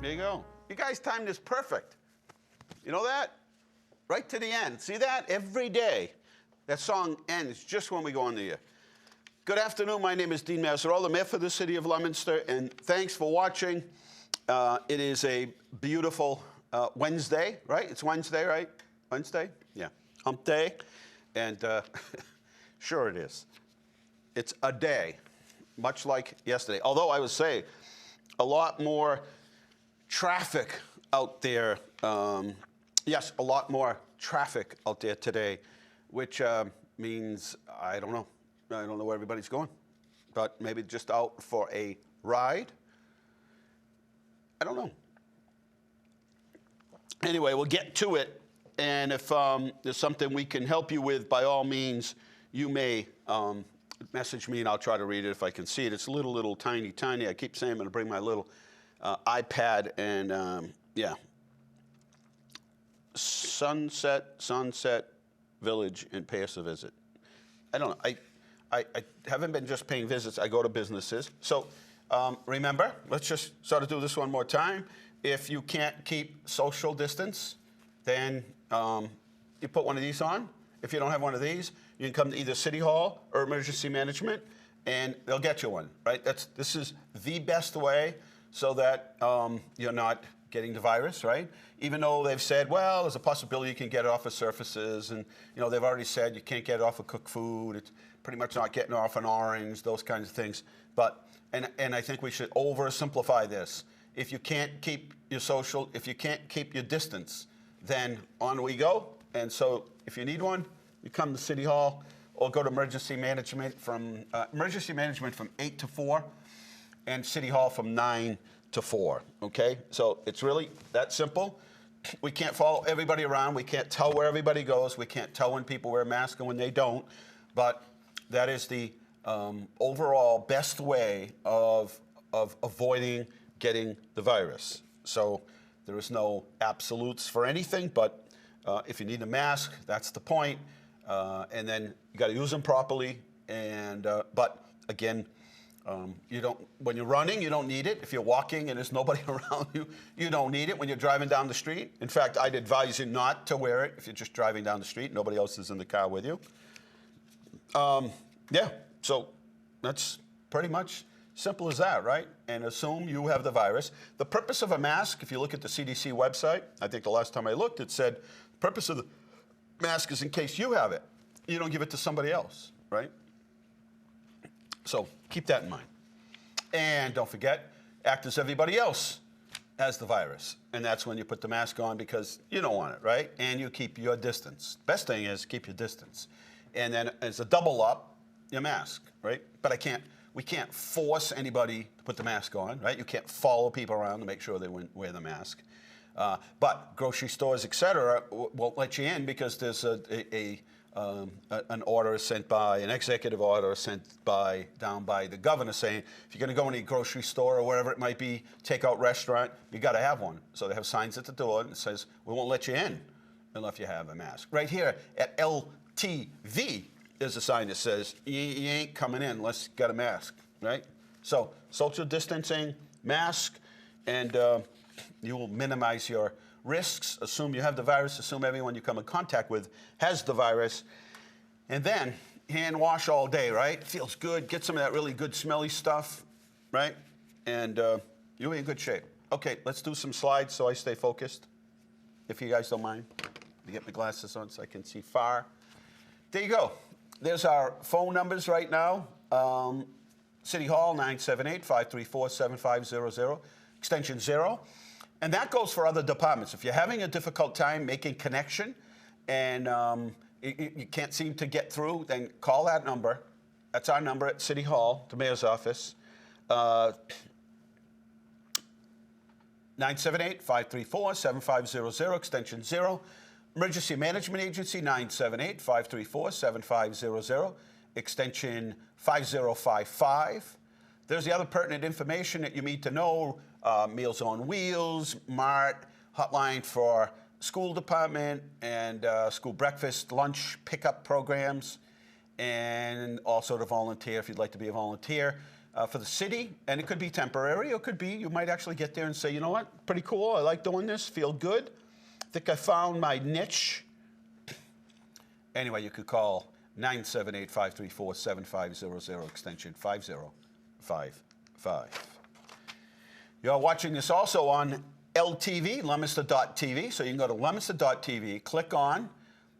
There you go. You guys timed this perfect. You know that? Right to the end. See that? Every day, that song ends just when we go on the air. Good afternoon. My name is Dean Mazzarola, the mayor for the city of Leominster, and thanks for watching. It is a beautiful Wednesday, right? It's Wednesday, right? Wednesday? Yeah. Hump day. And sure it is. It's a day, much like yesterday. Although I would say a lot more traffic out there. Yes, a lot more traffic out there today, which means, I don't know. I don't know where everybody's going, but maybe just out for a ride. I don't know. Anyway, we'll get to it. And if there's something we can help you with, by all means, you may message me and I'll try to read it if I can see it. It's little, tiny. I keep saying I'm going to bring my little iPad and, yeah. Sunset Village and pay us a visit. I don't know. I haven't been just paying visits. I go to businesses. So remember, let's just sort of do this one more time. If you can't keep social distance, then you put one of these on. If you don't have one of these, you can come to either City Hall or Emergency Management, and they'll get you one, right? This is the best way so that you're not getting the virus, right? Even though they've said, well, there's a possibility you can get it off of surfaces, and they've already said you can't get it off of cooked food. It's pretty much not getting off an orange, those kinds of things. But and I think we should oversimplify this. If you can't keep your social, if you can't keep your distance, then on we go. And so if you need one, you come to City Hall or go to Emergency Management from 8 to 4 and City Hall from 9 to 4, okay? So it's really that simple. We can't follow everybody around. We can't tell where everybody goes. We can't tell when people wear masks and when they don't. But that is the overall best way of avoiding getting the virus. So there is no absolutes for anything, but if you need a mask, that's the point. And then you got to use them properly. And but again, you don't. When you're running, you don't need it. If you're walking and there's nobody around you, you don't need it. When you're driving down the street, in fact, I'd advise you not to wear it if you're just driving down the street. Nobody else is in the car with you. Yeah. So that's pretty much simple as that, right? And assume you have the virus. The purpose of a mask, if you look at the CDC website, I think the last time I looked, it said the purpose of the mask is in case you have it. You don't give it to somebody else, right? So keep that in mind. And don't forget, act as everybody else has the virus. And that's when you put the mask on because you don't want it, right? And you keep your distance. Best thing is keep your distance. And then as a double up, your mask, right? But we can't force anybody to put the mask on, right? You can't follow people around to make sure they wear the mask. But grocery stores, et cetera, won't let you in because there's an order sent by, an executive order sent down by the governor saying, if you're going to go in a grocery store or wherever it might be, takeout restaurant, you got to have one. So they have signs at the door and it says, we won't let you in unless you have a mask. Right here at LTV, there's a sign that says, you ain't coming in unless you got a mask, right? So social distancing, mask, and you will minimize your risks. Assume you have the virus. Assume everyone you come in contact with has the virus. And then hand wash all day, right? Feels good. Get some of that really good smelly stuff, right? And you'll be in good shape. Okay, let's do some slides so I stay focused, if you guys don't mind. Let me get my glasses on so I can see far. There you go. There's our phone numbers right now. City Hall, 978-534-7500, extension 0. And that goes for other departments. If you're having a difficult time making connection and you can't seem to get through, then call that number. That's our number at City Hall, the mayor's office. 978-534-7500, extension 0. Emergency Management Agency, 978-534-7500, extension 5055. There's the other pertinent information that you need to know. Meals on Wheels, MART, hotline for school department and school breakfast, lunch pickup programs, and also to volunteer if you'd like to be a volunteer. for the city, and it could be temporary, or it could be you might actually get there and say, you know what, pretty cool, I like doing this, feel good. I think I found my niche. Anyway, you could call 978-534-7500, extension 5055. You're watching this also on LTV, Leominster.tv, so you can go to Leominster.tv, click on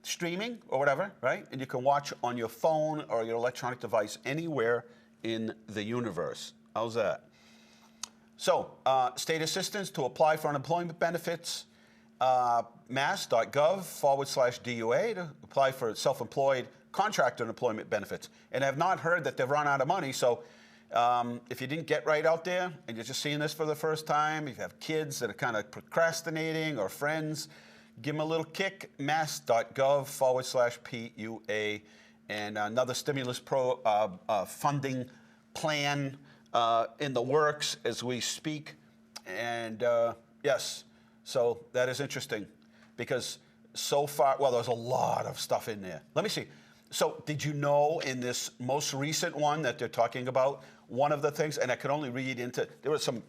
streaming or whatever, right? And you can watch on your phone or your electronic device anywhere in the universe. How's that? So, state assistance to apply for unemployment benefits, mass.gov/DUA to apply for self-employed contractor unemployment benefits. And I've not heard that they've run out of money, so if you didn't get right out there and you're just seeing this for the first time, if you have kids that are kind of procrastinating or friends, give them a little kick, mass.gov/PUA, and another stimulus funding plan in the works as we speak. And yes, so that is interesting because so far, well, there's a lot of stuff in there. Let me see. So did you know in this most recent one that they're talking about, one of the things, and I could only read into, there were some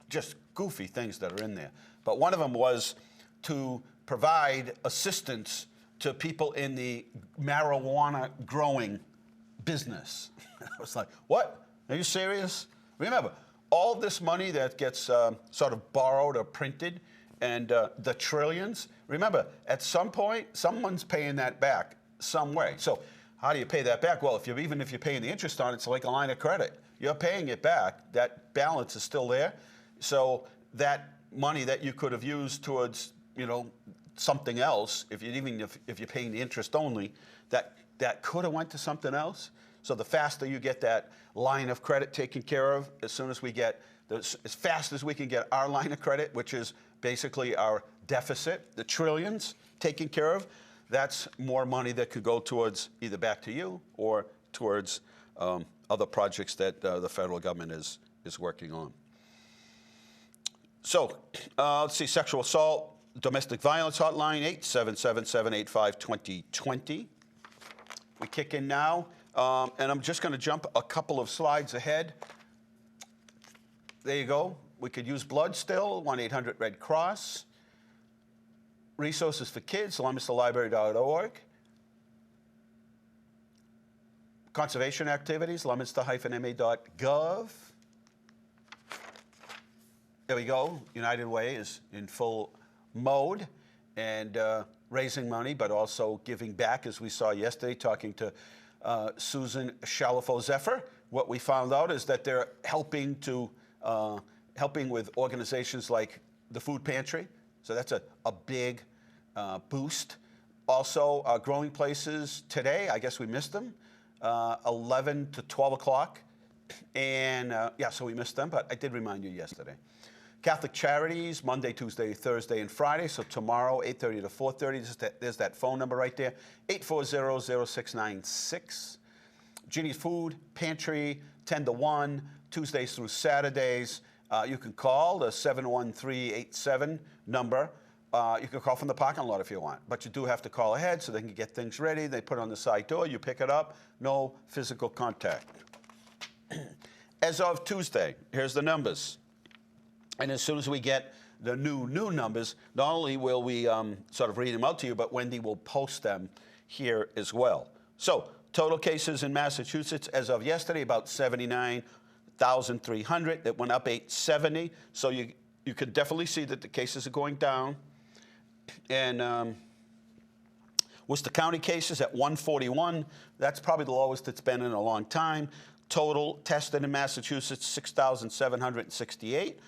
just goofy things that are in there, but one of them was to provide assistance to people in the marijuana growing business. I was like, what? Are you serious? Remember, all this money that gets sort of borrowed or printed and the trillions, remember, at some point, someone's paying that back some way. So how do you pay that back? Well, even if you're paying the interest on it, it's like a line of credit. You're paying it back. That balance is still there. So that money that you could have used towards, something else, if you're paying the interest only, that could have went to something else. So the faster you get that line of credit taken care of, as fast as we can get our line of credit, which is basically our deficit, the trillions taken care of, that's more money that could go towards either back to you or towards other projects that the federal government is working on. So let's see, sexual assault, domestic violence hotline, 877-785-2020. We kick in now, and I'm just going to jump a couple of slides ahead. There you go. We could use blood still, 1-800-RED Cross. Resources for kids, leominsterlibrary.org. Conservation activities, leominster-ma.gov. There we go. United Way is in full mode and raising money, but also giving back, as we saw yesterday, talking to Susan Shalafo-Zephyr. What we found out is that they're helping with organizations like the Food Pantry. So that's a big boost. Also, Growing Places today, I guess we missed them, 11 to 12 o'clock. And so we missed them, but I did remind you yesterday. Catholic Charities, Monday, Tuesday, Thursday, and Friday. So tomorrow, 8:30 to 4:30. There's that phone number right there, 840-0696. Ginny's Food Pantry, 10 to 1, Tuesdays through Saturdays. You can call the 71387 number. You can call from the parking lot if you want, but you do have to call ahead so they can get things ready. They put it on the side door, you pick it up, no physical contact. As of Tuesday, here's the numbers. And as soon as we get the new numbers, not only will we sort of read them out to you, but Wendy will post them here as well. So total cases in Massachusetts as of yesterday, about 79,300. It went up 870. So you could definitely see that the cases are going down. And Worcester County cases at 141. That's probably the lowest it's been in a long time. Total tested in Massachusetts, 6,768.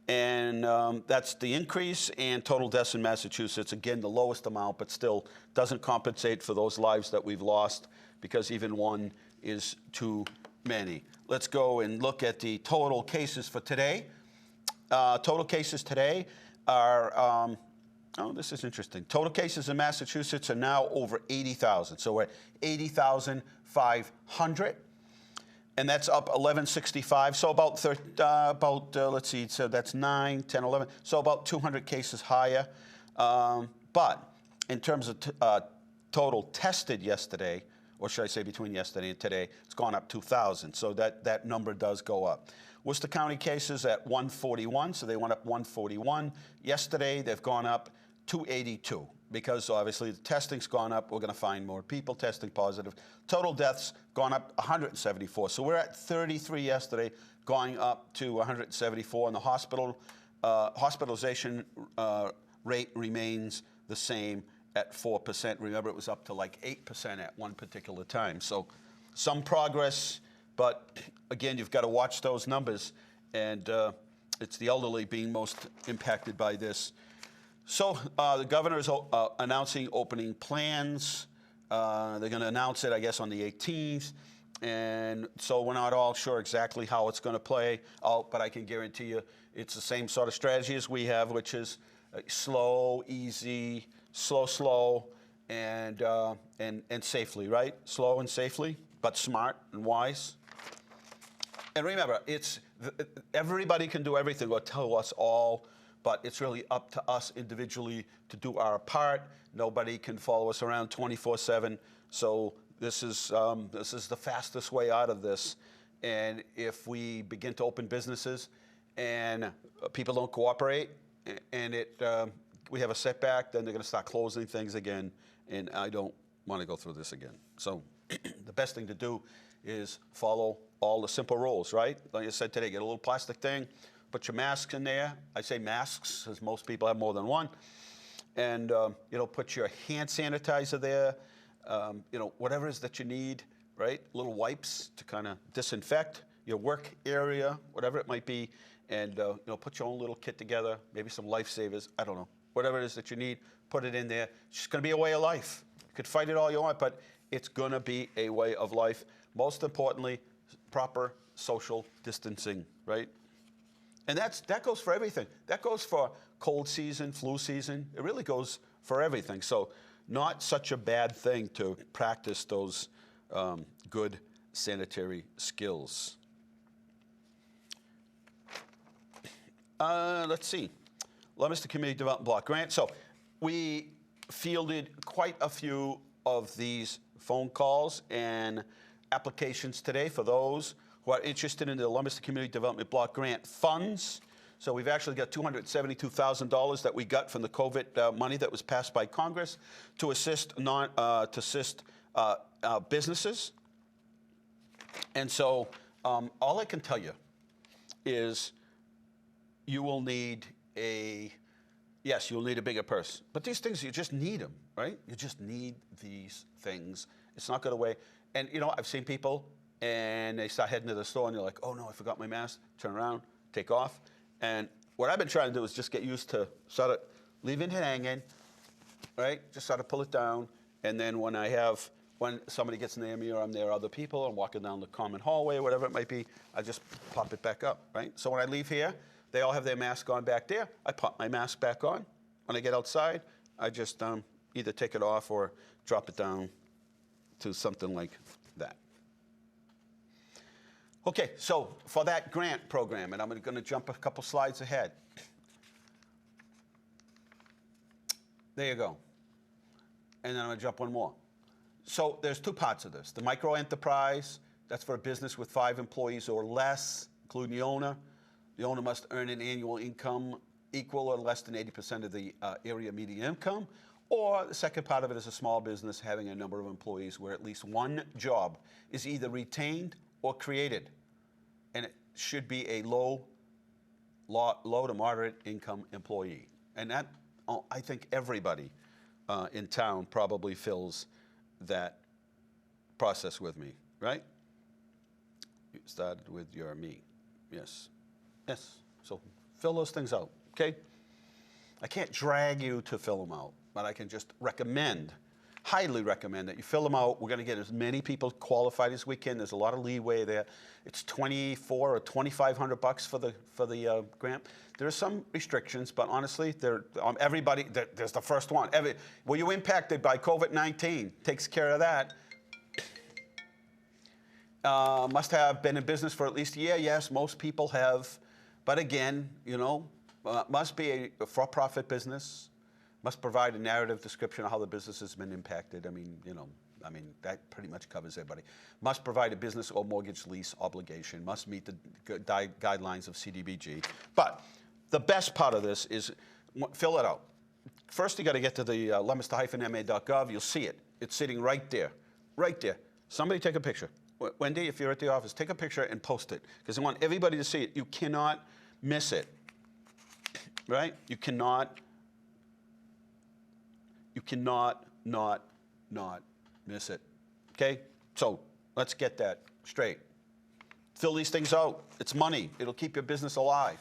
And that's the increase. And total deaths in Massachusetts, again, the lowest amount, but still doesn't compensate for those lives that we've lost because even one is too many. Let's go and look at the total cases for today. Total cases today are, this is interesting. Total cases in Massachusetts are now over 80,000. So we're at 80,500. And that's up 1165. So about let's see, so that's 9, 10, 11. So about 200 cases higher. But in terms of total tested yesterday, or should I say between yesterday and today, it's gone up 2,000. So that number does go up. Worcester County cases at 141, so they went up 141. Yesterday, they've gone up 282 because obviously the testing's gone up. We're going to find more people testing positive. Total deaths gone up 174. So we're at 33 yesterday, going up to 174, and the hospitalization rate remains the same at 4%. Remember, it was up to like 8% at one particular time. So some progress, but again, you've got to watch those numbers, and it's the elderly being most impacted by this. So the governor is announcing opening plans. They're going to announce it, I guess, on the 18th. And so we're not all sure exactly how it's going to play out, but I can guarantee you it's the same sort of strategy as we have, which is slow, easy, slow, and safely, right? Slow and safely, but smart and wise. And remember, everybody can do everything or tell us all, but it's really up to us individually to do our part. Nobody can follow us around 24/7. So this is the fastest way out of this. And if we begin to open businesses and people don't cooperate, and we have a setback, then they're going to start closing things again. And I don't want to go through this again. So the best thing to do is follow all the simple rules, right? Like I said today, get a little plastic thing, put your masks in there. I say masks, because most people have more than one. And, put your hand sanitizer there, whatever it is that you need, right? Little wipes to kind of disinfect your work area, whatever it might be. And, put your own little kit together, maybe some lifesavers, I don't know. Whatever it is that you need, put it in there. It's just going to be a way of life. You could fight it all you want, but it's going to be a way of life. Most importantly, proper social distancing, right? And that goes for everything. That goes for cold season, flu season. It really goes for everything. So not such a bad thing to practice those good sanitary skills. Let's see. Leominster Community Development Block Grant. So we fielded quite a few of these phone calls and applications today for those who are interested in the Leominster Community Development Block Grant funds. So we've actually got $272,000 that we got from the COVID money that was passed by Congress to assist businesses. And so all I can tell you is you will need you'll need a bigger purse. But these things, you just need them, right? You just need these things. It's not going away. And, I've seen people, and they start heading to the store, and you're like, oh, no, I forgot my mask. Turn around, take off. And what I've been trying to do is just get used to sort of leaving it hanging, right? Just sort of pull it down. And then when somebody gets near me or I'm near other people, I'm walking down the common hallway or whatever it might be, I just pop it back up, right? So when I leave here, they all have their mask on back there. I pop my mask back on. When I get outside, I just either take it off or drop it down to something like that. Okay, so for that grant program, and I'm going to jump a couple slides ahead. There you go. And then I'm going to jump one more. So there's two parts of this. The micro enterprise, that's for a business with 5 employees or less, including the owner. The owner must earn an annual income equal or less than 80% of the area median income. Or the second part of it is a small business having a number of employees where at least one job is either retained or created. And it should be a low to moderate income employee. And that, I think everybody in town probably fills that process with me, right? You started with your me. Yes. Yes. So fill those things out, okay? I can't drag you to fill them out, but I can just highly recommend that you fill them out. We're going to get as many people qualified as we can. There's a lot of leeway there. It's $2,400 or $2,500 for the grant. There are some restrictions, but honestly, everybody. There's the first one. Were you impacted by COVID-19? Takes care of that. Must have been in business for at least a year. Yes, most people have. But again, must be a for-profit business. Must provide a narrative description of how the business has been impacted. I mean, I mean, that pretty much covers everybody. Must provide a business or mortgage lease obligation. Must meet the guidelines of CDBG. But the best part of this is fill it out. First, you got to get to the leominster-ma.gov. You'll see it. It's sitting right there. Right there. Somebody take a picture. Wendy, if you're at the office, take a picture and post it, because I want everybody to see it. You cannot miss it, right? You cannot not miss it, okay? So let's get that straight. Fill these things out. It's money. It'll keep your business alive.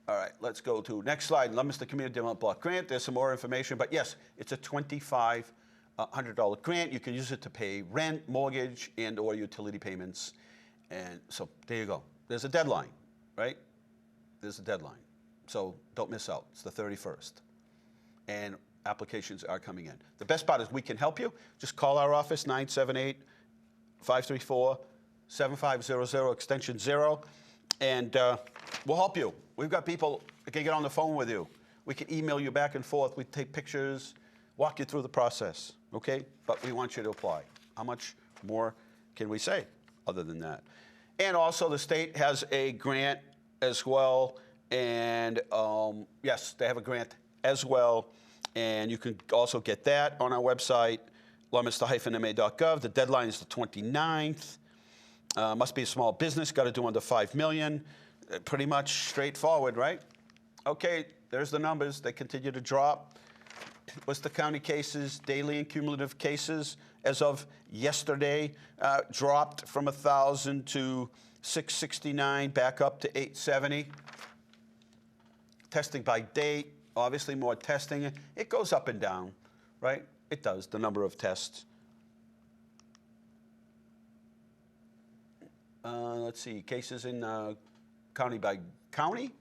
All right, let's go to next slide. Leominster Community Development Block Grant. There's some more information, but yes, it's a $2,500 grant. You can use it to pay rent, mortgage, and or utility payments. And so there you go. There's a deadline, right? There's a deadline. So don't miss out. It's the 31st. And applications are coming in. The best part is we can help you. Just call our office, 978-534-7500, extension 0, and we'll help you. We've got people that can get on the phone with you. We can email you back and forth. We take pictures, walk you through the process, okay? But we want you to apply. How much more can we say other than that? And also the state has a grant as well. And yes, they have a grant as well. And you can also get that on our website, leominster-ma.gov. The deadline is the 29th. Must be a small business, got to do under $5 million. Pretty much straightforward, right? Okay, there's the numbers. They continue to drop. Worcester County cases, daily and cumulative cases, as of yesterday, dropped from 1,000 to 669, back up to 870. Testing by date, obviously more testing. It goes up and down, right? It does, the number of tests. Let's see, cases in county by county.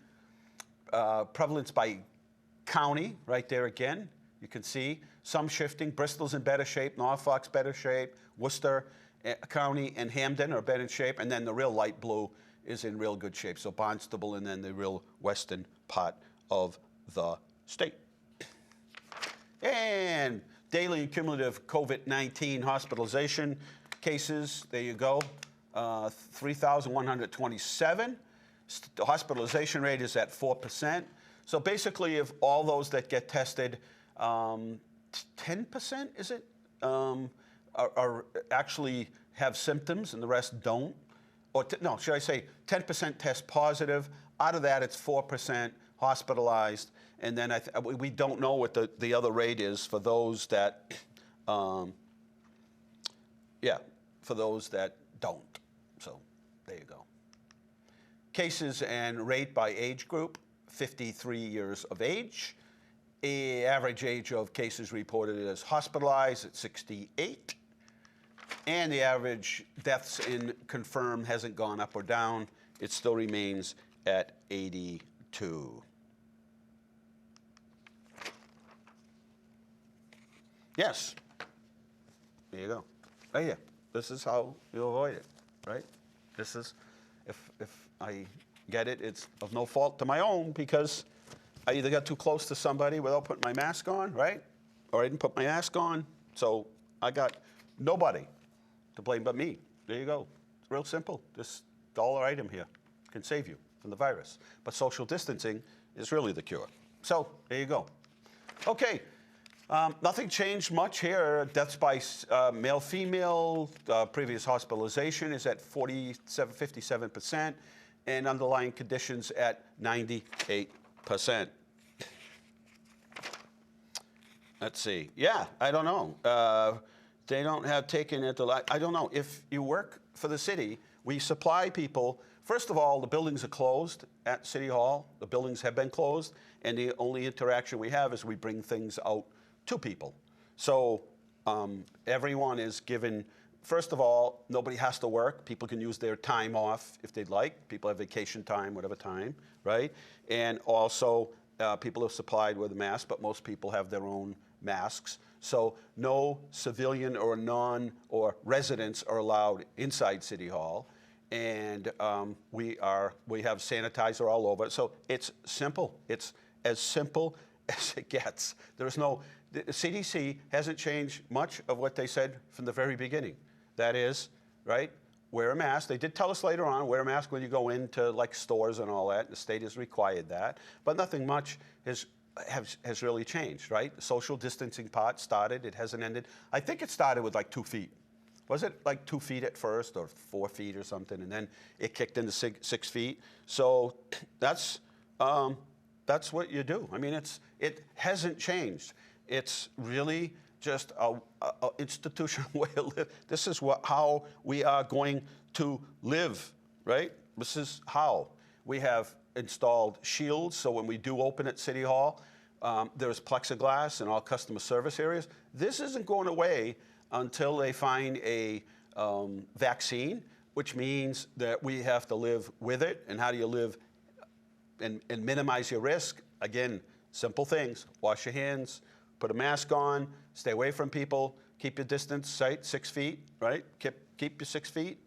Prevalence by county, right there again. You can see some shifting. Bristol's in better shape, Norfolk's better shape, Worcester County and Hamden are better in shape, and then the real light blue is in real good shape. So Barnstable and then the real western part of the state. And daily and cumulative COVID-19 hospitalization cases, there you go, 3,127. The hospitalization rate is at 4%. So basically, if all those that get tested, 10%, is it, are actually have symptoms and the rest don't? Or no, should I say 10% test positive. Out of that, it's 4% hospitalized. And then we don't know what the other rate is for those that, for those that don't. So there you go. Cases and rate by age group, 53 years of age. Average age of cases reported as hospitalized at 68. And the average deaths in confirmed hasn't gone up or down. It still remains at 82. Yes. There you go. Right here. This is how you avoid it, right? This is, if I get it, it's of no fault to my own, because I either got too close to somebody without putting my mask on, right? Or I didn't put my mask on. So I got nobody to blame but me. There you go. It's real simple. This dollar item here can save you from the virus. But social distancing is really the cure. So there you go. Okay. Nothing changed much here. Deaths by male, female, previous hospitalization is at 57%, and underlying conditions at 98%. Let's see. Yeah, I don't know. They don't have taken it. I don't know. If you work for the city, we supply people. First of all, the buildings are closed at City Hall. The buildings have been closed, and the only interaction we have is we bring things out to people. So everyone is given, first of all, nobody has to work. People can use their time off if they'd like. People have vacation time, whatever time, right? And also, people are supplied with a mask, but most people have their own masks. So no civilian or or residents are allowed inside City Hall. And we have sanitizer all over. So it's simple. It's as simple as it gets. There's no the CDC hasn't changed much of what they said from the very beginning. That is, right, wear a mask. They did tell us later on, wear a mask when you go into like stores and all that. The state has required that, but nothing much has really changed, right? The social distancing part started, it hasn't ended. I think it started with like 2 feet. Was it like 2 feet at first or 4 feet or something? And then it kicked into 6 feet. So that's what you do. I mean, it hasn't changed. It's really just a institutional way of live. This is how we are going to live, right? This is how. We have installed shields, so when we do open at City Hall, there's plexiglass in all customer service areas. This isn't going away until they find a vaccine, which means that we have to live with it. And how do you live and minimize your risk? Again, simple things. Wash your hands, put a mask on, stay away from people, keep your distance, right? 6 feet, right? Keep your 6 feet.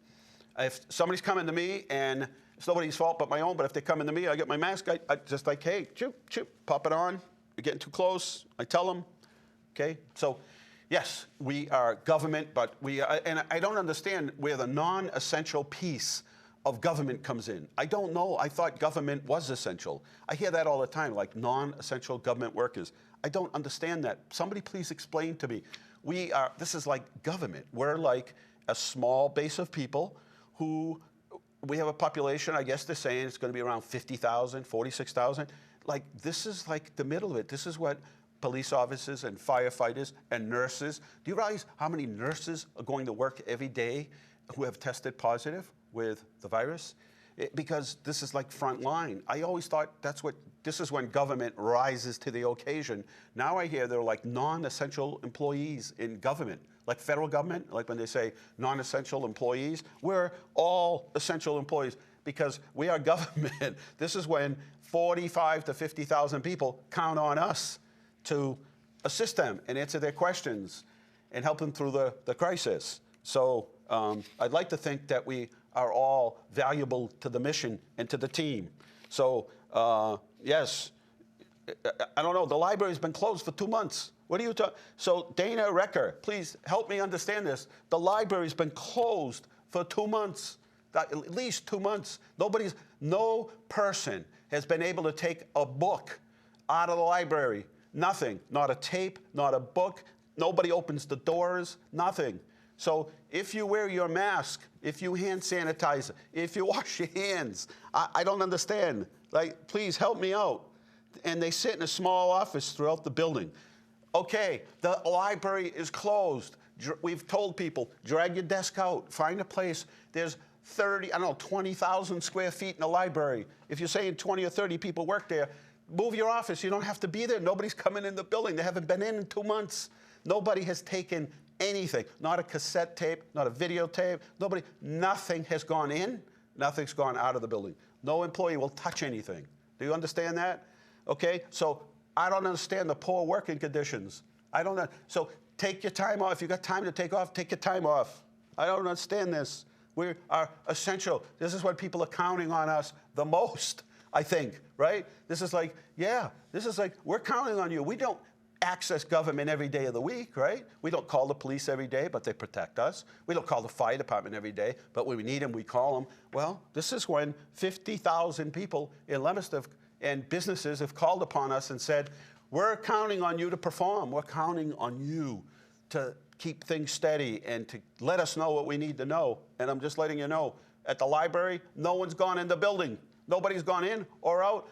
If somebody's coming to me, and it's nobody's fault but my own, but if they're coming to me, I get my mask, I just like, hey, pop it on. You're getting too close. I tell them, okay? So, yes, we are government, but and I don't understand where the non-essential piece of government comes in. I don't know. I thought government was essential. I hear that all the time, like non-essential government workers. I don't understand that. Somebody please explain to me. This is like government. We're like a small base of people who, we have a population, I guess they're saying it's going to be around 50,000, 46,000. Like, this is like the middle of it. This is what police officers and firefighters and nurses. Do you realize how many nurses are going to work every day who have tested positive with the virus? Because this is like front line. I always thought this is when government rises to the occasion. Now I hear they're like non-essential employees in government, like federal government, like when they say non-essential employees. We're all essential employees because we are government. This is when 45 to 50,000 people count on us to assist them and answer their questions and help them through the crisis. So I'd like to think that we are all valuable to the mission and to the team. So yes, I don't know, the library's been closed for 2 months. What are you talking? So Dana Recker, please help me understand this. The library's been closed for 2 months, at least 2 months. No person has been able to take a book out of the library. Nothing, not a tape, not a book. Nobody opens the doors, nothing. So if you wear your mask, if you hand sanitize, if you wash your hands, I don't understand. Like, please help me out. And they sit in a small office throughout the building. Okay, the library is closed. We've told people, drag your desk out, find a place. There's 20,000 square feet in the library. If you're saying 20 or 30 people work there, move your office. You don't have to be there. Nobody's coming in the building. They haven't been in 2 months. Nobody has taken anything, not a cassette tape, not a videotape, nothing has gone in, nothing's gone out of the building. No employee will touch anything. Do you understand that? Okay, so I don't understand the poor working conditions. I don't know. So take your time off. If you got time to take off, take your time off. I don't understand this. We are essential. This is what people are counting on us the most, I think, right? This is like, we're counting on you. We don't access government every day of the week, right? We don't call the police every day, but they protect us. We don't call the fire department every day, but when we need them, we call them. Well, this is when 50,000 people in Leominster and businesses have called upon us and said, we're counting on you to perform. We're counting on you to keep things steady and to let us know what we need to know. And I'm just letting you know, at the library, no one's gone in the building. Nobody's gone in or out.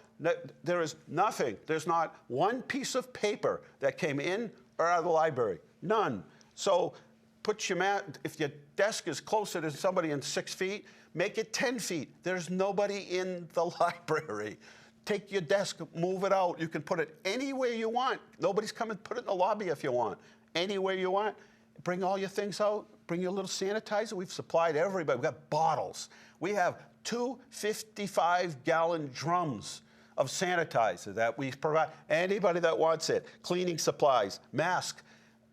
There is nothing. There's not one piece of paper that came in or out of the library. None. So put your if your desk is closer to somebody in 6 feet, make it 10 feet. There's nobody in the library. Take your desk, move it out. You can put it anywhere you want. Nobody's coming. Put it in the lobby if you want. Anywhere you want. Bring all your things out. Bring your little sanitizer. We've supplied everybody. We've got bottles. We have 2 55-gallon drums of sanitizer that we provide. Anybody that wants it. Cleaning supplies, masks.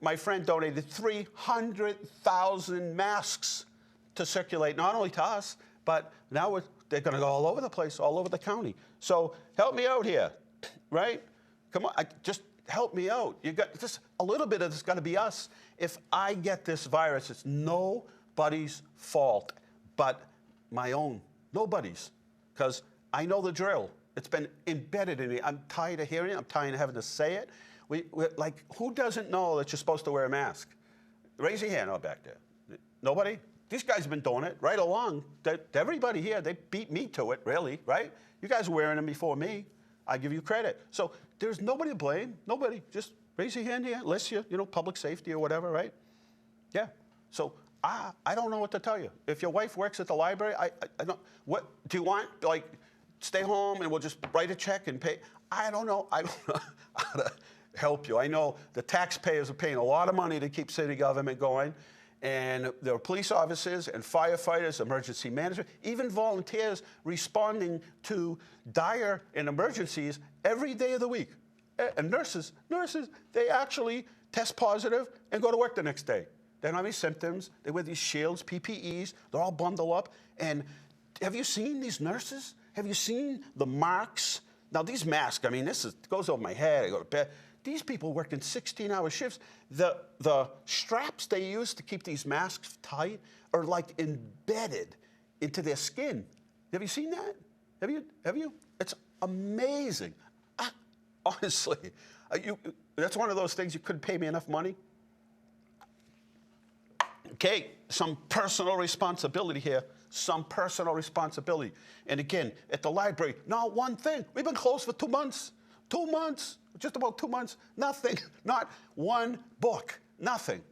My friend donated 300,000 masks to circulate, not only to us, but now they're going to go all over the place, all over the county. So help me out here, right? Come on, just help me out. You got just a little bit of this got to be us. If I get this virus, it's nobody's fault but my own. Nobody's. Because I know the drill. It's been embedded in me. I'm tired of hearing it. I'm tired of having to say it. Like, who doesn't know that you're supposed to wear a mask? Raise your hand out back there. Nobody? These guys have been doing it right along. Everybody here, they beat me to it, really, right? You guys were wearing them before me. I give you credit. So there's nobody to blame. Nobody. Just raise your hand here, unless you're, public safety or whatever, right? Yeah. So I don't know what to tell you. If your wife works at the library, I don't. What do you want? Like, stay home and we'll just write a check and pay. I don't know. I don't know how to help you. I know the taxpayers are paying a lot of money to keep city government going. And there are police officers and firefighters, emergency management, even volunteers responding to dire and emergencies every day of the week. And nurses, they actually test positive and go to work the next day. They don't have any symptoms. They wear these shields, PPEs. They're all bundled up. And have you seen these nurses? Have you seen the marks? Now, these masks, I mean, goes over my head. I go to bed. These people work in 16-hour shifts. The straps they use to keep these masks tight are like embedded into their skin. Have you seen that? Have you? It's amazing. Honestly, that's one of those things you couldn't pay me enough money. Okay, some personal responsibility here. Some personal responsibility. And again, at the library, not one thing. We've been closed for 2 months. 2 months. Just about 2 months. Nothing. Not one book. Nothing.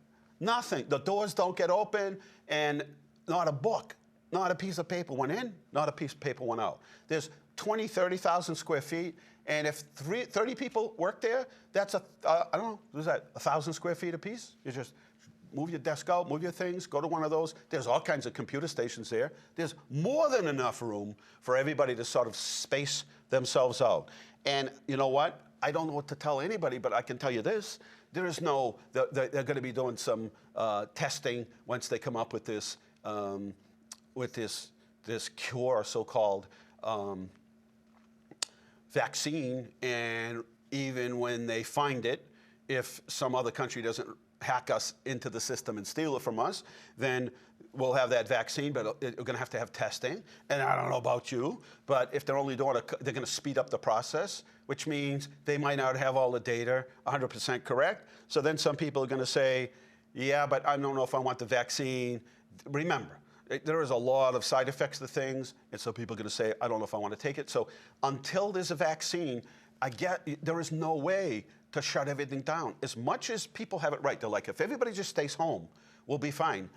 Nothing. The doors don't get open, and not a book. Not a piece of paper went in. Not a piece of paper went out. There's 30,000 square feet. And if 30 people work there, that's I don't know, what is that, 1,000 square feet apiece? You just move your desk out, move your things, go to one of those. There's all kinds of computer stations there. There's more than enough room for everybody to sort of space themselves out. And you know what? I don't know what to tell anybody, but I can tell you this. There is no, they're going to be doing some testing once they come up with this cure, so-called vaccine. And even when they find it, if some other country doesn't hack us into the system and steal it from us, then we'll have that vaccine, but we're going to have testing. And I don't know about you, but if they're only doing they're going to speed up the process, which means they might not have all the data 100% correct. So then some people are going to say, yeah, but I don't know if I want the vaccine. Remember, there is a lot of side effects to things, and so people are going to say, I don't know if I want to take it. So until there's a vaccine, there is no way to shut everything down. As much as people have it right, they're like, if everybody just stays home, we'll be fine.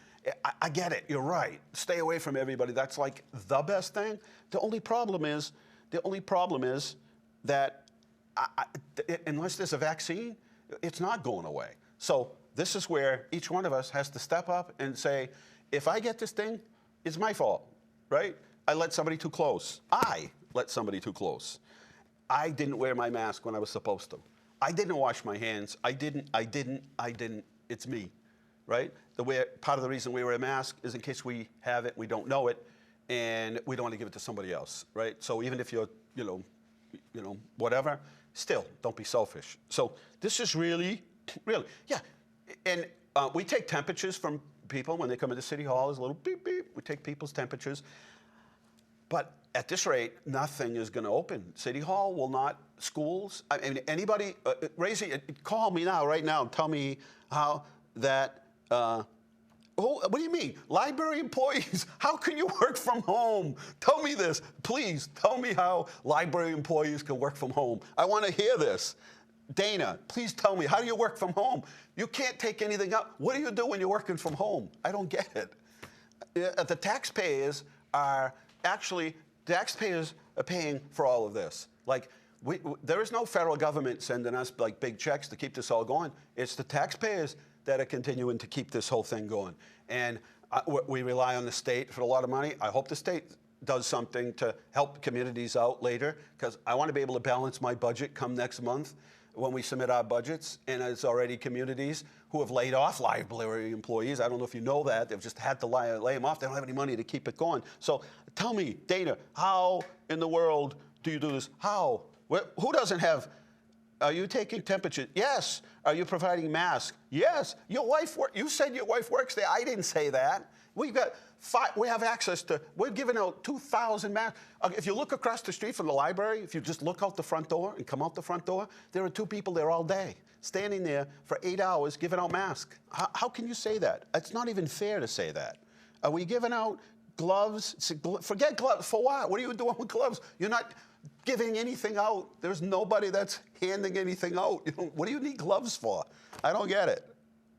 I get it. You're right. Stay away from everybody. That's like the best thing. The only problem is that unless there's a vaccine, it's not going away. So this is where each one of us has to step up and say, if I get this thing, it's my fault, right? I let somebody too close. I let somebody too close. I didn't wear my mask when I was supposed to. I didn't wash my hands. I didn't. It's me, right? Part of the reason we wear a mask is in case we have it, we don't know it, and we don't want to give it to somebody else, right? So even if you're, whatever, still, don't be selfish. So this is really, yeah. And we take temperatures from people when they come into City Hall. There's a little beep, beep. We take people's temperatures. But at this rate, nothing is going to open. City Hall will not. Schools. I mean, anybody, call me now, right now, and tell me how that. What do you mean? Library employees, how can you work from home? Tell me this. Please tell me how library employees can work from home. I want to hear this. Dana, please tell me, how do you work from home? You can't take anything up. What do you do when you're working from home? I don't get it. The taxpayers are paying for all of this. Like, there is no federal government sending us like big checks to keep this all going. It's the taxpayers that are continuing to keep this whole thing going. And we rely on the state for a lot of money. I hope the state does something to help communities out later, because I want to be able to balance my budget come next month when we submit our budgets. And there's already communities who have laid off library employees. I don't know if you know that. They've just had to lay them off. They don't have any money to keep it going. So tell me, Dana, how in the world do you do this? How? Who doesn't have Are you taking temperature? Yes. Are you providing masks? Yes. Your wife you said your wife works there. I didn't say that. We've got we have access to, we're giving out 2,000 masks. If you look across the street from the library, if you just look out the front door and come out the front door, there are 2 people there all day, standing there for 8 hours giving out masks. How can you say that? It's not even fair to say that. Are we giving out gloves? Forget gloves. For what? What are you doing with gloves? You're not giving anything out. There's nobody that's handing anything out. What do you need gloves for? I don't get it,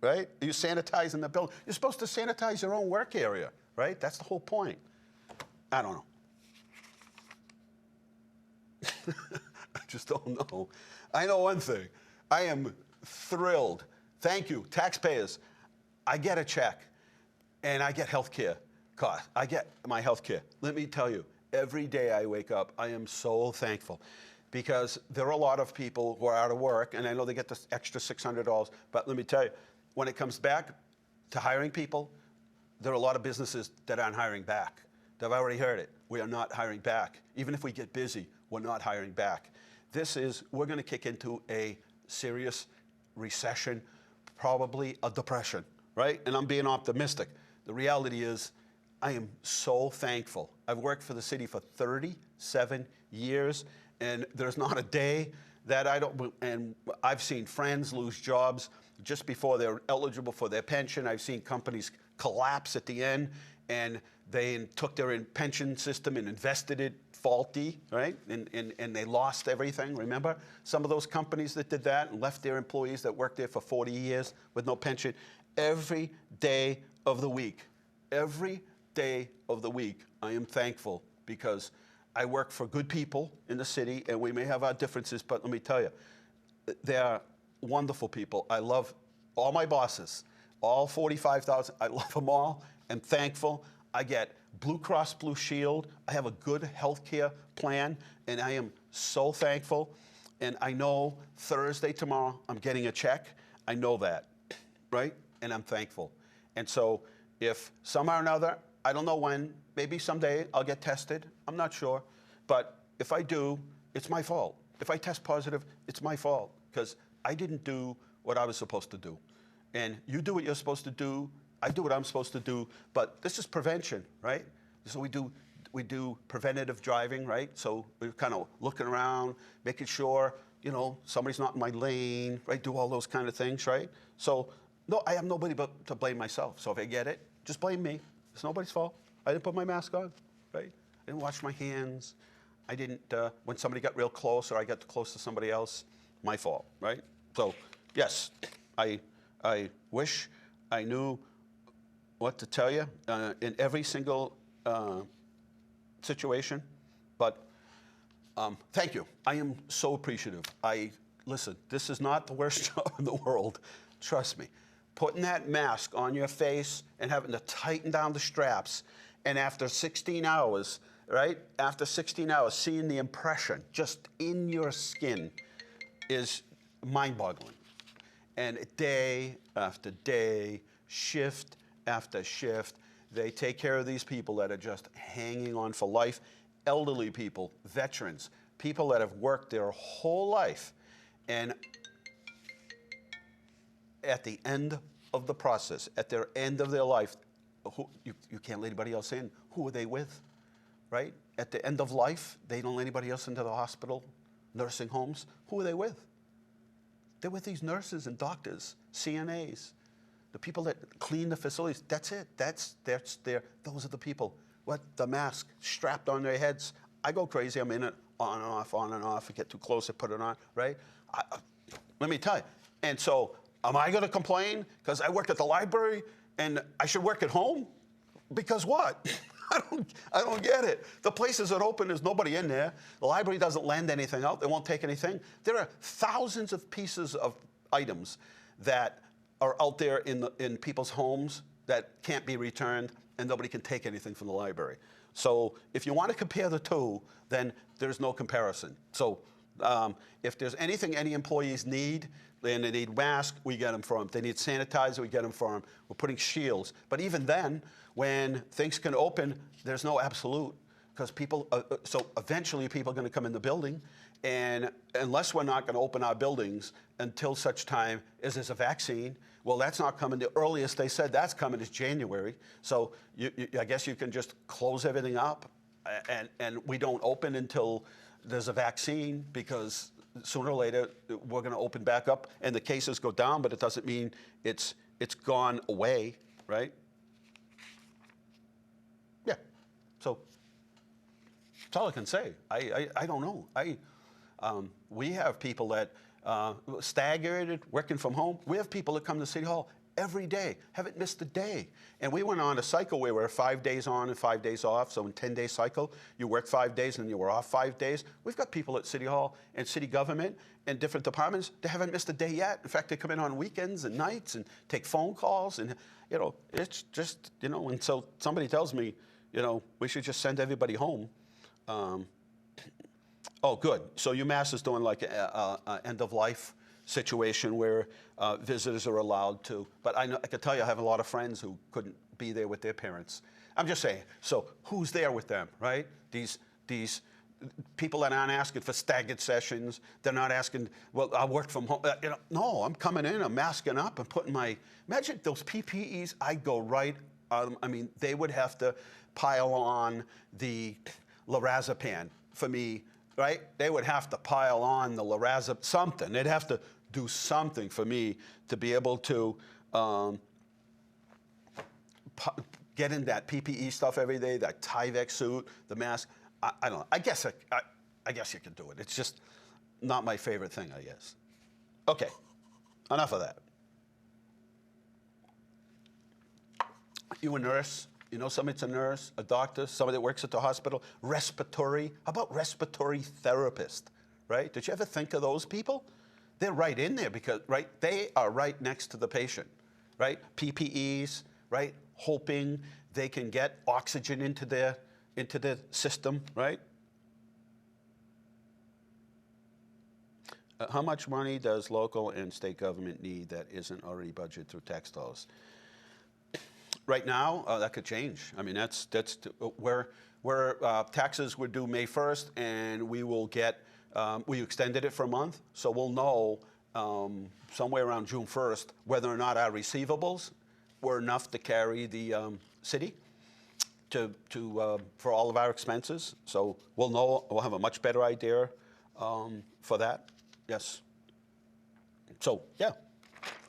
right? Are you sanitizing the building? You're supposed to sanitize your own work area, right? That's the whole point. I don't know. I just don't know. I know one thing. I am thrilled. Thank you, taxpayers. I get a check, and I get health care cost. I get my health care. Let me tell you, every day I wake up, I am so thankful, because there are a lot of people who are out of work, and I know they get this extra $600, but let me tell you, when it comes back to hiring people, there are a lot of businesses that aren't hiring back. They've already heard it. We are not hiring back. Even if we get busy, we're not hiring back. We're going to kick into a serious recession, probably a depression, right? And I'm being optimistic. The reality is, I am so thankful. I've worked for the city for 37 years, and there's not a day that I don't, and I've seen friends lose jobs just before they're eligible for their pension. I've seen companies collapse at the end, and they took their pension system and invested it faulty, right? And they lost everything, remember? Some of those companies that did that and left their employees that worked there for 40 years with no pension. Every day of the week, I am thankful, because I work for good people in the city, and we may have our differences, but let me tell you, they are wonderful people. I love all my bosses, all 45,000. I love them all. I'm thankful. I get Blue Cross Blue Shield. I have a good health care plan, and I am so thankful. And I know Thursday, tomorrow, I'm getting a check. I know that, right? And I'm thankful. And so if somehow or another, I don't know when, maybe someday I'll get tested. I'm not sure. But if I do, it's my fault. If I test positive, it's my fault, because I didn't do what I was supposed to do. And you do what you're supposed to do. I do what I'm supposed to do. But this is prevention, right? So we do preventative driving, right? So we're kind of looking around, making sure, somebody's not in my lane, right? Do all those kind of things, right? So no, I have nobody but to blame myself. So if I get it, just blame me. It's nobody's fault. I didn't put my mask on, right? I didn't wash my hands. I didn't, when somebody got real close or I got too close to somebody else, my fault, right? So yes, I wish I knew what to tell you in every single situation, but thank you. I am so appreciative. Listen, this is not the worst job in the world. Trust me. Putting that mask on your face and having to tighten down the straps, and after 16 hours, right? After 16 hours, seeing the impression just in your skin is mind-boggling. And day after day, shift after shift, they take care of these people that are just hanging on for life. Elderly people, veterans, people that have worked their whole life. And at the end of the process, at their end of their life, you can't let anybody else in. Who are they with, right? At the end of life, they don't let anybody else into the hospital, nursing homes. Who are they with? They're with these nurses and doctors, CNAs, the people that clean the facilities. That's it. Those are the people. What? The mask strapped on their heads. I go crazy. I'm in it on and off, on and off. I get too close, I put it on, right? Let me tell you. And so, am I going to complain because I work at the library and I should work at home? Because what? I don't get it. The places that open, there's nobody in there. The library doesn't lend anything out. They won't take anything. There are thousands of pieces of items that are out there in people's homes that can't be returned, and nobody can take anything from the library. So if you want to compare the two, then there's no comparison. So if there's anything any employees need, and they need masks, we get them for them. They need sanitizer, we get them for them. We're putting shields. But even then, when things can open, there's no absolute. because people, so eventually people are going to come in the building, and unless we're not going to open our buildings until such time as there's a vaccine, well, that's not coming. The earliest they said that's coming is January. So I guess you can just close everything up, and we don't open until there's a vaccine, because sooner or later we're going to open back up, and the cases go down, but it doesn't mean it's gone away, right? Yeah. So that's all I can say. I don't know. We have people that staggered, working from home. We have people that come to City Hall every day, haven't missed a day. And we went on a cycle where we're 5 days on and 5 days off. So in 10-day cycle, you work 5 days and you were off 5 days. We've got people at City Hall and city government and different departments that haven't missed a day yet. In fact, they come in on weekends and nights and take phone calls. And, it's just, and so somebody tells me, we should just send everybody home. Oh, good. So UMass is doing like a end-of-life situation where visitors are allowed to. But I can tell you, I have a lot of friends who couldn't be there with their parents. I'm just saying. So who's there with them, right? These people that aren't asking for staggered sessions. They're not asking, well, I work from home. No, I'm coming in, I'm masking up, and putting imagine those PPEs. I'd go right. They would have to pile on the lorazepam for me. Right? They would have to pile on the lorazepam, something. They'd have to do something for me to be able to get in that PPE stuff every day, that Tyvek suit, the mask. I don't know. I guess you can do it. It's just not my favorite thing, I guess. Okay, enough of that. You a nurse? Somebody's a nurse, a doctor, somebody that works at the hospital, respiratory. How about respiratory therapist, right? Did you ever think of those people? They're right in there because, right, they are right next to the patient, right? PPEs, right? Hoping they can get oxygen into their system, right? How much money does local and state government need that isn't already budgeted through tax dollars? Right now, that could change. That's where taxes were due May 1st, and we will get, we extended it for a month, so we'll know somewhere around June 1st whether or not our receivables were enough to carry the city for all of our expenses. So we'll know, we'll have a much better idea for that. Yes. So yeah,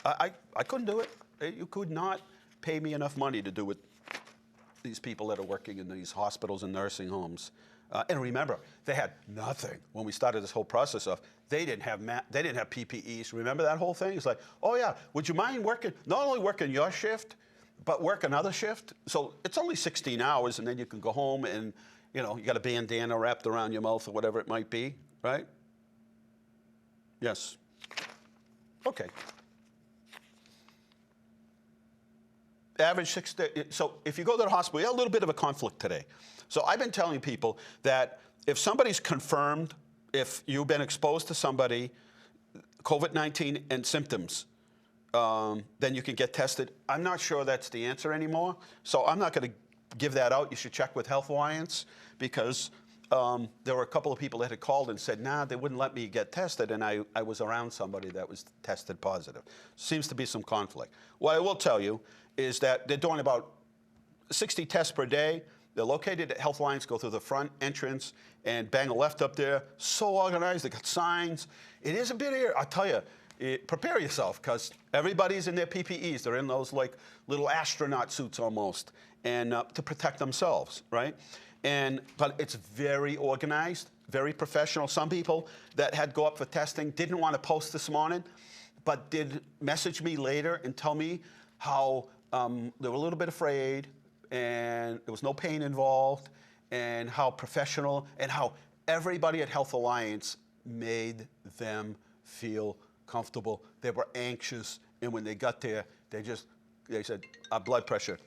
I couldn't do it. You could not pay me enough money to do with these people that are working in these hospitals and nursing homes. And remember, they had nothing when we started this whole process of. They didn't have PPEs. Remember that whole thing? It's like, oh yeah, would you mind not only working your shift, but work another shift? So it's only 16 hours, and then you can go home and you got a bandana wrapped around your mouth or whatever it might be, right? Yes. Okay. Average 6 days. So if you go to the hospital, you have a little bit of a conflict today. So I've been telling people that if somebody's confirmed, if you've been exposed to somebody, COVID-19 and symptoms, then you can get tested. I'm not sure that's the answer anymore. So I'm not going to give that out. You should check with Health Alliance, because there were a couple of people that had called and said, nah, they wouldn't let me get tested, and I was around somebody that was tested positive. Seems to be some conflict. What I will tell you is that they're doing about 60 tests per day. They're located at Health Alliance, go through the front entrance and bang a left up there. So organized, they got signs. It is a bit here. I'll tell you, prepare yourself, because everybody's in their PPEs. They're in those like little astronaut suits almost, and to protect themselves, right? But it's very organized, very professional. Some people that had go up for testing didn't want to post this morning, but did message me later and tell me how they were a little bit afraid, and there was no pain involved, and how professional, and how everybody at Health Alliance made them feel comfortable. They were anxious, and when they got there, they said our blood pressure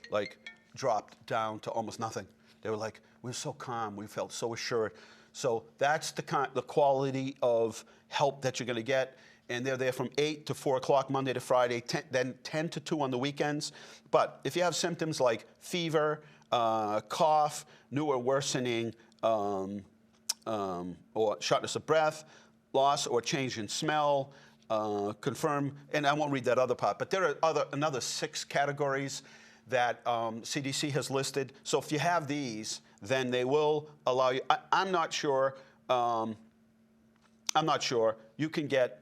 dropped down to almost nothing. They were like, we were so calm, we felt so assured. So that's the quality of help that you're going to get. And they're there from 8 to 4 o'clock Monday to Friday, then 10 to 2 on the weekends. But if you have symptoms like fever, cough, new or worsening or shortness of breath, loss or change in smell, confirm, and I won't read that other part, but there are another 6 categories that CDC has listed. So if you have these, then they will allow you. I'm not sure. You can get.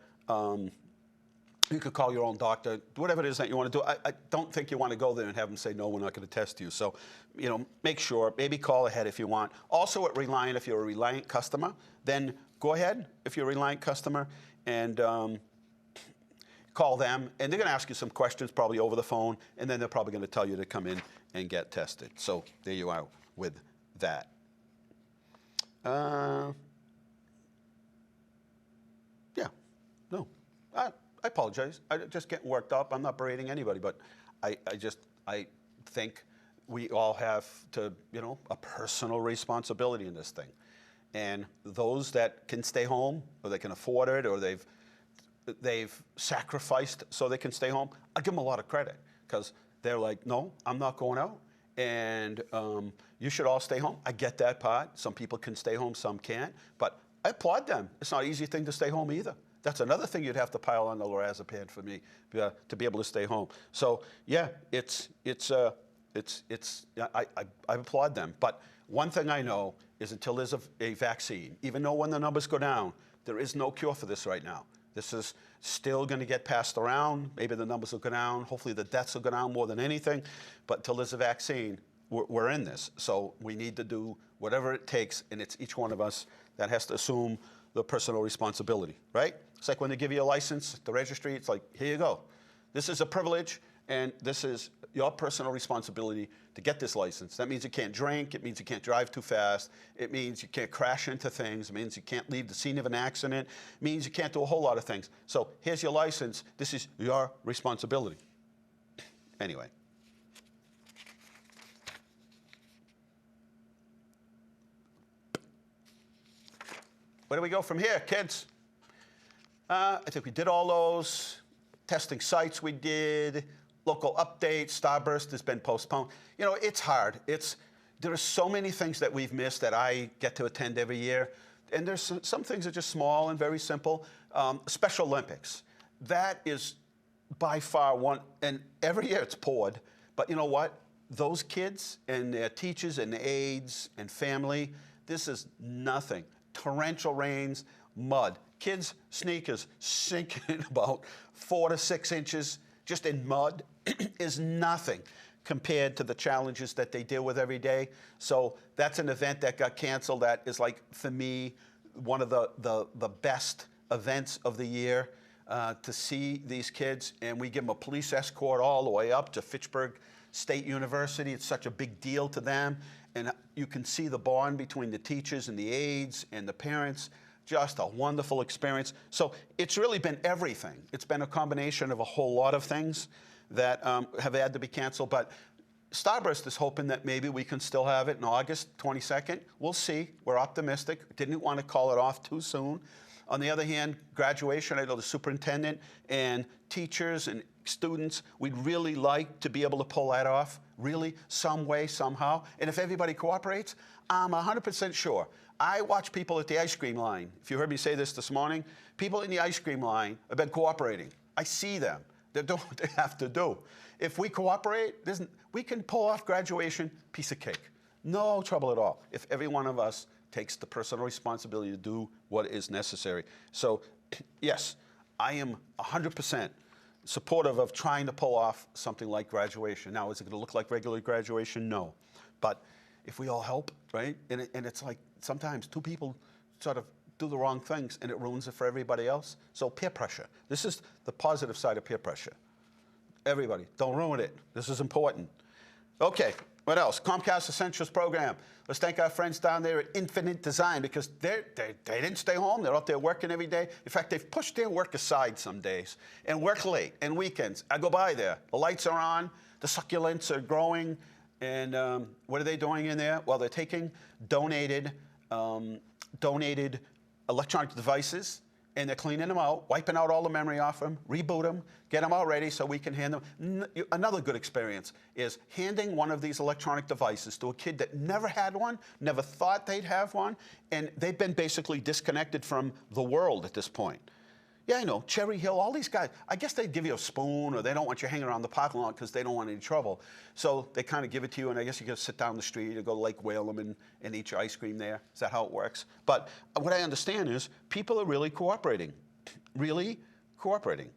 You could call your own doctor, whatever it is that you want to do. I don't think you want to go there and have them say, no, we're not going to test you. So, make sure, maybe call ahead if you want. Also at Reliant, if you're a Reliant customer, then go ahead if you're a Reliant customer and call them. And they're going to ask you some questions probably over the phone, and then they're probably going to tell you to come in and get tested. So there you are with that. Yeah, no. I apologize. I just get worked up. I'm not berating anybody, but I think we all have to, a personal responsibility in this thing. And those that can stay home, or they can afford it, or they've sacrificed so they can stay home, I give them a lot of credit because they're like, no, I'm not going out, and you should all stay home. I get that part. Some people can stay home, some can't, but I applaud them. It's not an easy thing to stay home either. That's another thing you'd have to pile on the lorazepam for me to be able to stay home. So yeah, I applaud them. But one thing I know is until there's a vaccine, even though when the numbers go down, there is no cure for this right now. This is still going to get passed around. Maybe the numbers will go down. Hopefully the deaths will go down more than anything. But until there's a vaccine, we're in this. So we need to do whatever it takes, and it's each one of us that has to assume the personal responsibility, right? It's like when they give you a license at the registry, it's like, here you go. This is a privilege, and this is your personal responsibility to get this license. That means you can't drink. It means you can't drive too fast. It means you can't crash into things. It means you can't leave the scene of an accident. It means you can't do a whole lot of things. So here's your license. This is your responsibility. Anyway. Where do we go from here, kids? I think we did all those. Testing sites we did. Local updates. Starburst has been postponed. It's hard. There are so many things that we've missed that I get to attend every year. And there's some things that are just small and very simple. Special Olympics. That is by far one. And every year it's poured. But you know what? Those kids and their teachers and aides and family, this is nothing. Torrential rains, mud. Kids' sneakers sinking about 4 to 6 inches just in mud is nothing compared to the challenges that they deal with every day. So that's an event that got canceled that is, like, for me, one of the best events of the year to see these kids. And we give them a police escort all the way up to Fitchburg State University. It's such a big deal to them. And you can see the bond between the teachers and the aides and the parents. Just a wonderful experience. So it's really been everything. It's been a combination of a whole lot of things that have had to be canceled. But Starburst is hoping that maybe we can still have it in August 22nd. We'll see. We're optimistic. Didn't want to call it off too soon. On the other hand, graduation, I know the superintendent and teachers and students, we'd really like to be able to pull that off, really, some way, somehow. And if everybody cooperates, I'm 100% sure. I watch people at the ice cream line. If you heard me say this morning, people in the ice cream line have been cooperating. I see them. They're doing what they have to do. If we cooperate, we can pull off graduation, piece of cake. No trouble at all. If every one of us takes the personal responsibility to do what is necessary. So, yes, I am 100% supportive of trying to pull off something like graduation. Now, is it going to look like regular graduation? No. But if we all help, right? And it's like sometimes 2 people sort of do the wrong things and it ruins it for everybody else. So peer pressure. This is the positive side of peer pressure. Everybody, don't ruin it. This is important. Okay, what else? Comcast Essentials program. Let's thank our friends down there at Infinite Design because they didn't stay home. They're out there working every day. In fact, they've pushed their work aside some days and work late and weekends. I go by there. The lights are on. The succulents are growing. And what are they doing in there? Well, they're taking donated electronic devices and they're cleaning them out, wiping out all the memory off them, reboot them, get them all ready so we can hand them. Another good experience is handing one of these electronic devices to a kid that never had one, never thought they'd have one, and they've been basically disconnected from the world at this point. Yeah, I know, Cherry Hill, all these guys, I guess they give you a spoon, or they don't want you hanging around the parking lot because they don't want any trouble. So they kind of give it to you, and I guess you can sit down the street or go to Lake Whalum and eat your ice cream there. Is that how it works? But what I understand is people are really cooperating. Really cooperating.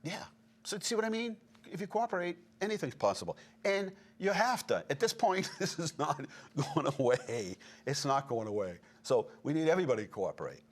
Yeah. So see what I mean? If you cooperate, anything's possible. And you have to. At this point, this is not going away. It's not going away. So we need everybody to cooperate.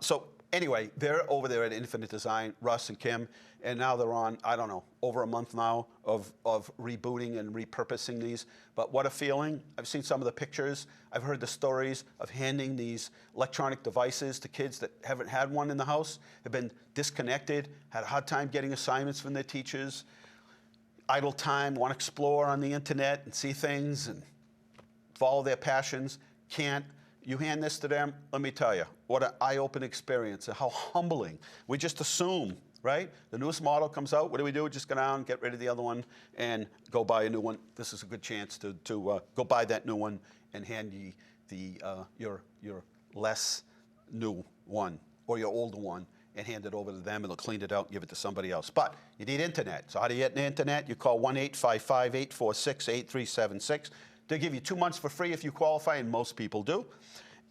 So anyway, they're over there at Infinite Design, Russ and Kim, and now they're on, I don't know, over a month now of rebooting and repurposing these. But what a feeling. I've seen some of the pictures. I've heard the stories of handing these electronic devices to kids that haven't had one in the house, have been disconnected, had a hard time getting assignments from their teachers, idle time, want to explore on the internet and see things and follow their passions, can't. You hand this to them, let me tell you, what an eye-opening experience and how humbling. We just assume, right? The newest model comes out, what do? Just go down, get rid of the other one, and go buy a new one. This is a good chance to go buy that new one and hand your less new one or your older one and hand it over to them, and they'll clean it out and give it to somebody else. But you need internet. So how do you get the internet? You call 1-855-846-8376. They'll give you 2 months for free if you qualify, and most people do.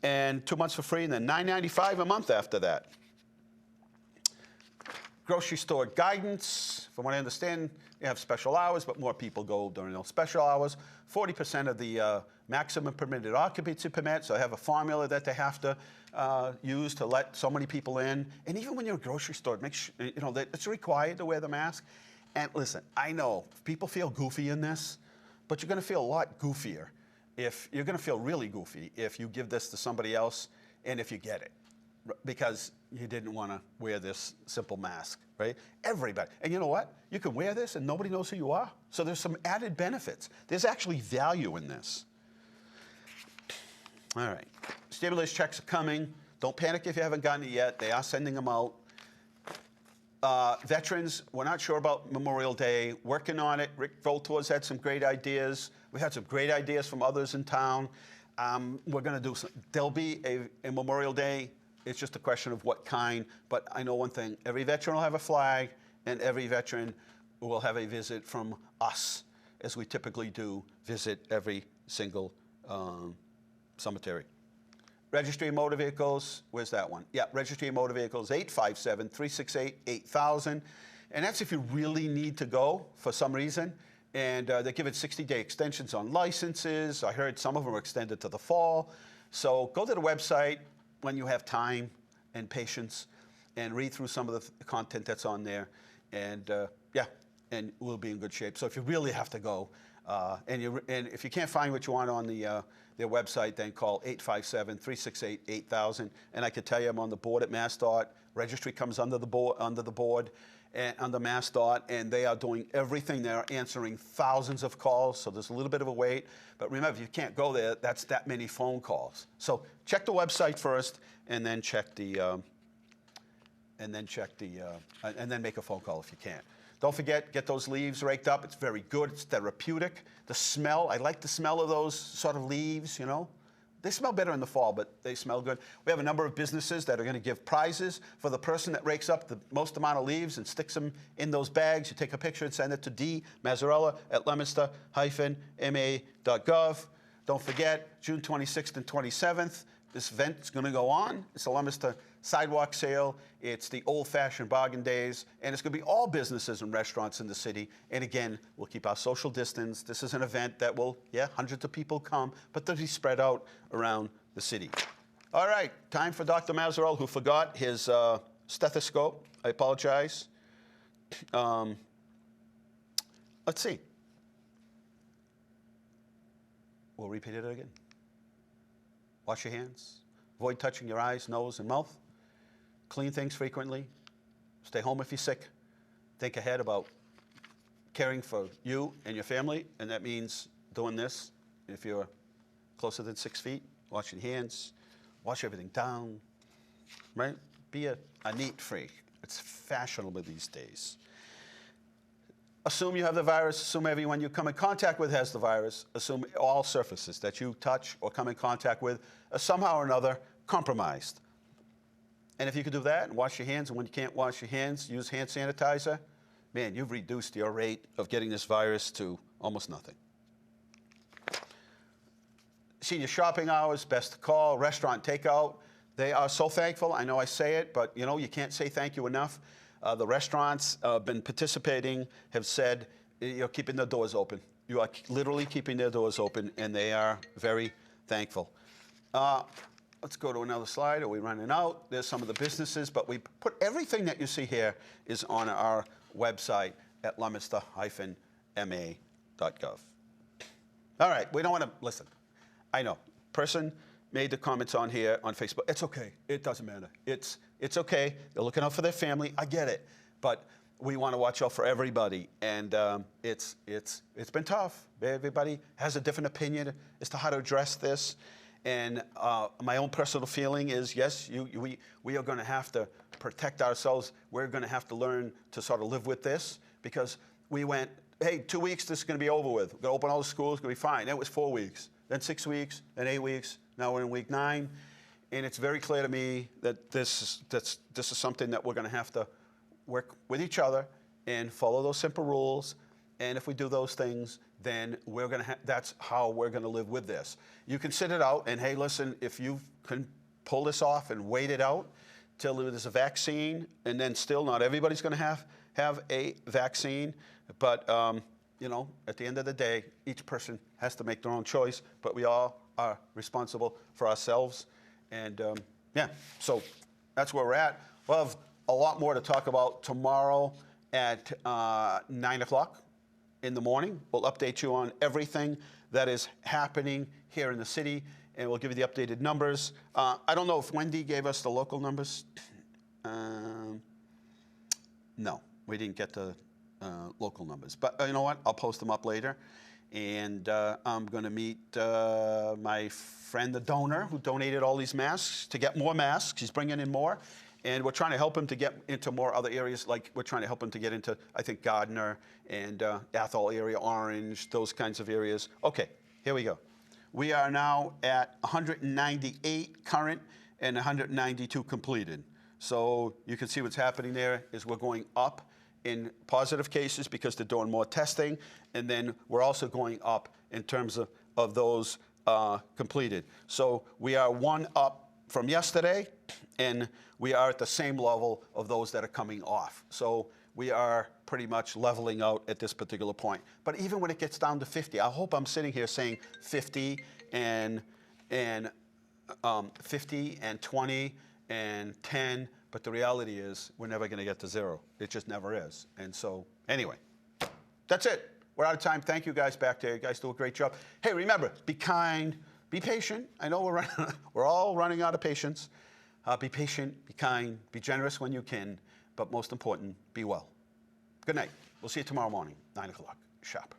And 2 months for free, and then $9.95 a month after that. Grocery store guidance. From what I understand, they have special hours, but more people go during those special hours. 40% of the maximum permitted occupancy permit, so they have a formula that they have to use to let so many people in. And even when you're at a grocery store, make sure, that it's required to wear the mask. And listen, I know people feel goofy in this, but you're going to feel a lot goofier if you're going to feel really goofy if you give this to somebody else and if you get it, because you didn't want to wear this simple mask, right? Everybody. And you know what? You can wear this and nobody knows who you are. So there's some added benefits. There's actually value in this. All right. Stimulus checks are coming. Don't panic if you haven't gotten it yet. They are sending them out. Veterans, we're not sure about Memorial Day. Working on it. Rick Voltor's had some great ideas. We've had some great ideas from others in town. We're going to do some. There'll be a Memorial Day. It's just a question of what kind. But I know one thing. Every veteran will have a flag, and every veteran will have a visit from us, as we typically do visit every single cemetery. Registry of Motor Vehicles, where's that one? Yeah, Registry of Motor Vehicles, 857-368-8000. And that's if you really need to go for some reason. And they give it 60-day extensions on licenses. I heard some of them are extended to the fall. So go to the website when you have time and patience and read through some of the content that's on there. And yeah, and we'll be in good shape. So if you really have to go, and if you can't find what you want on their website, then call 857-368-8000. And I can tell you I'm on the board at MassDOT. Registry comes under the board, and under MassDOT, and they are doing everything. They're answering thousands of calls, so there's a little bit of a wait. But remember, if you can't go there, that's that many phone calls. So check the website first, and then and then make a phone call if you can't. Don't forget, get those leaves raked up. It's very good. It's therapeutic. The smell, I like the smell of those sort of leaves, They smell better in the fall, but they smell good. We have a number of businesses that are going to give prizes for the person that rakes up the most amount of leaves and sticks them in those bags. You take a picture and send it to D. Mazzarella at leominster-ma.gov. Don't forget, June 26th and 27th, this event is going to go on. It's the Leominster Sidewalk Sale. It's the old-fashioned bargain days. And it's going to be all businesses and restaurants in the city. And again, we'll keep our social distance. This is an event that will, hundreds of people come, but they'll be spread out around the city. All right, time for Dr. Mazzarella, who forgot his stethoscope. I apologize. Let's see. We'll repeat it again. Wash your hands. Avoid touching your eyes, nose, and mouth. Clean things frequently. Stay home if you're sick. Think ahead about caring for you and your family, and that means doing this. If you're closer than 6 feet, wash your hands, wash everything down, right? Be a neat freak. It's fashionable these days. Assume you have the virus. Assume everyone you come in contact with has the virus. Assume all surfaces that you touch or come in contact with are somehow or another compromised. And if you could do that and wash your hands, and when you can't wash your hands, use hand sanitizer, man, you've reduced your rate of getting this virus to almost nothing. Senior shopping hours, best to call, restaurant takeout. They are so thankful. I know I say it, but you know, you can't say thank you enough. The restaurants have been participating, have said you're keeping their doors open. You are literally keeping their doors open, and they are very thankful. Let's go to another slide. Are we running out? There's some of the businesses, but we put everything that you see here is on our website at leominster-ma.gov. All right, we don't want to, listen, I know, person made the comments on here on Facebook. It's okay, it doesn't matter. It's okay, they're looking out for their family, I get it. But we want to watch out for everybody, and it's been tough. Everybody has a different opinion as to how to address this. And my own personal feeling is, yes, we are going to have to protect ourselves. We're going to have to learn to sort of live with this, because we went, hey, 2 weeks, this is going to be over with. We're going to open all the schools, it's going to be fine. Then it was 4 weeks, then 6 weeks, then 8 weeks. Now we're in week 9. And it's very clear to me that this is something that we're going to have to work with each other and follow those simple rules. And if we do those things, then we're going to that's how we're going to live with this. You can sit it out, and hey, listen, if you can pull this off and wait it out till there's a vaccine, and then still not everybody's going to have a vaccine. But, you know, at the end of the day, each person has to make their own choice, but we all are responsible for ourselves. And, yeah, so that's where we're at. We'll have a lot more to talk about tomorrow at 9 o'clock in the morning. We'll update you on everything that is happening here in the city, and we'll give you the updated numbers. I don't know if Wendy gave us the local numbers. No, we didn't get the local numbers. But you know what? I'll post them up later. And I'm going to meet my friend, the donor, who donated all these masks, to get more masks. He's bringing in more. And we're trying to help him to get into more other areas, like we're trying to help him to get into, I think, Gardner and Athol area, Orange, those kinds of areas. Okay, here we go. We are now at 198 current and 192 completed. So you can see what's happening there is we're going up in positive cases because they're doing more testing, and then we're also going up in terms of those completed. So we are one up from yesterday, and we are at the same level of those that are coming off. So we are pretty much leveling out at this particular point. But even when it gets down to 50, I hope I'm sitting here saying 50 and 50 and 20 and 10, but the reality is we're never going to get to 0. It just never is. And so anyway, that's it. We're out of time. Thank you guys back there. You guys do a great job. Hey, remember, be kind, be patient. I know we're all running out of patience. Be patient, be kind, be generous when you can, but most important, be well. Good night. We'll see you tomorrow morning, 9 o'clock, sharp.